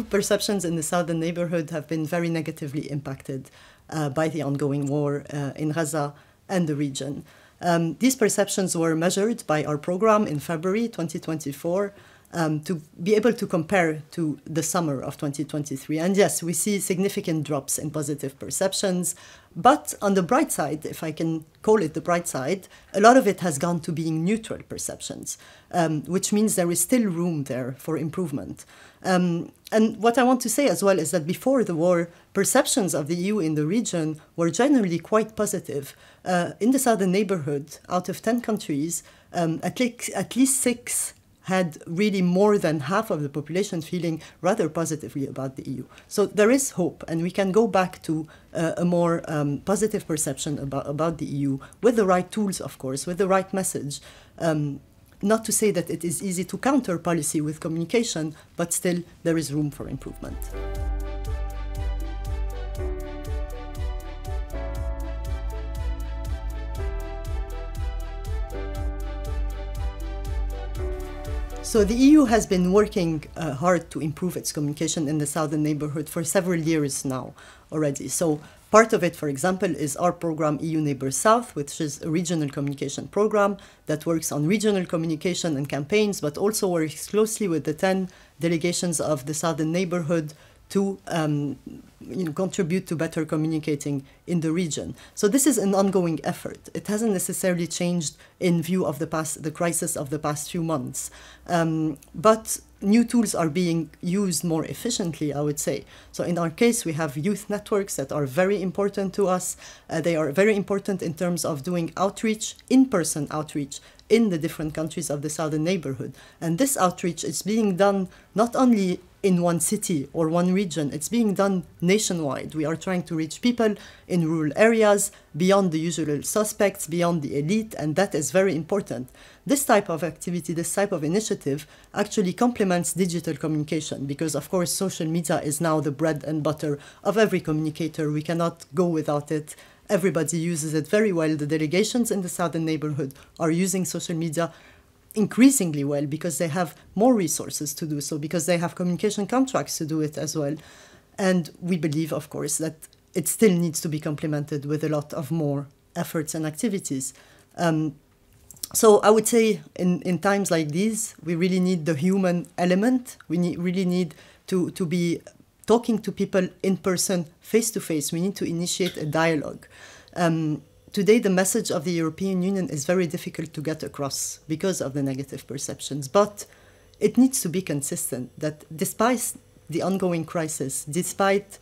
perceptions in the southern neighborhood have been very negatively impacted by the ongoing war in Gaza and the region. These perceptions were measured by our program in February 2024 to be able to compare to the summer of 2023. And yes, we see significant drops in positive perceptions. But on the bright side, if I can call it the bright side, a lot of it has gone to being neutral perceptions, which means there is still room there for improvement. And what I want to say as well is that before the war, perceptions of the EU in the region were generally quite positive. In the southern neighborhood, out of 10 countries, at least 6 had really more than half of the population feeling rather positively about the EU. So there is hope, and we can go back to a more positive perception about the EU with the right tools, of course, with the right message. Not to say that it is easy to counter policy with communication, but still there is room for improvement. So the EU has been working hard to improve its communication in the southern neighborhood for several years now already. So part of it, for example, is our program EU Neighbours South, which is a regional communication program that works on regional communication and campaigns, but also works closely with the 10 delegations of the southern neighborhood to contribute to better communicating in the region. So this is an ongoing effort. It hasn't necessarily changed in view of the crisis of the past few months. But new tools are being used more efficiently, I would say. So in our case, we have youth networks that are very important to us. They are very important in terms of doing outreach, in-person outreach, in the different countries of the southern neighborhood. And this outreach is being done not only in one city or one region, it's being done nationwide. We are trying to reach people in rural areas, beyond the usual suspects, beyond the elite, and that is very important. This type of activity, this type of initiative actually complements digital communication because, of course, social media is now the bread and butter of every communicator. We cannot go without it. Everybody uses it very well. The delegations in the southern neighborhood are using social media increasingly well because they have more resources to do so, because they have communication contracts to do it as well. And we believe, of course, that it still needs to be complemented with a lot of more efforts and activities. So I would say in times like these, we really need the human element. We really need to be talking to people in person, face to face. We need to initiate a dialogue. Today, the message of the European Union is very difficult to get across because of the negative perceptions, but it needs to be consistent that despite the ongoing crisis, despite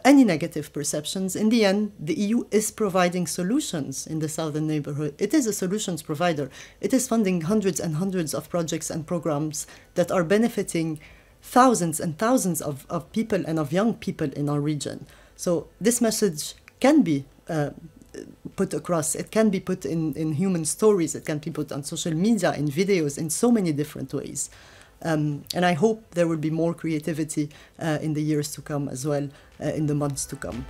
any negative perceptions, in the end, the EU is providing solutions in the southern neighborhood. It is a solutions provider. It is funding hundreds and hundreds of projects and programs that are benefiting thousands and thousands of people and of young people in our region. So this message can be put across. It can be put in human stories. It can be put on social media, in videos, in so many different ways. And I hope there will be more creativity in the years to come as well, in the months to come.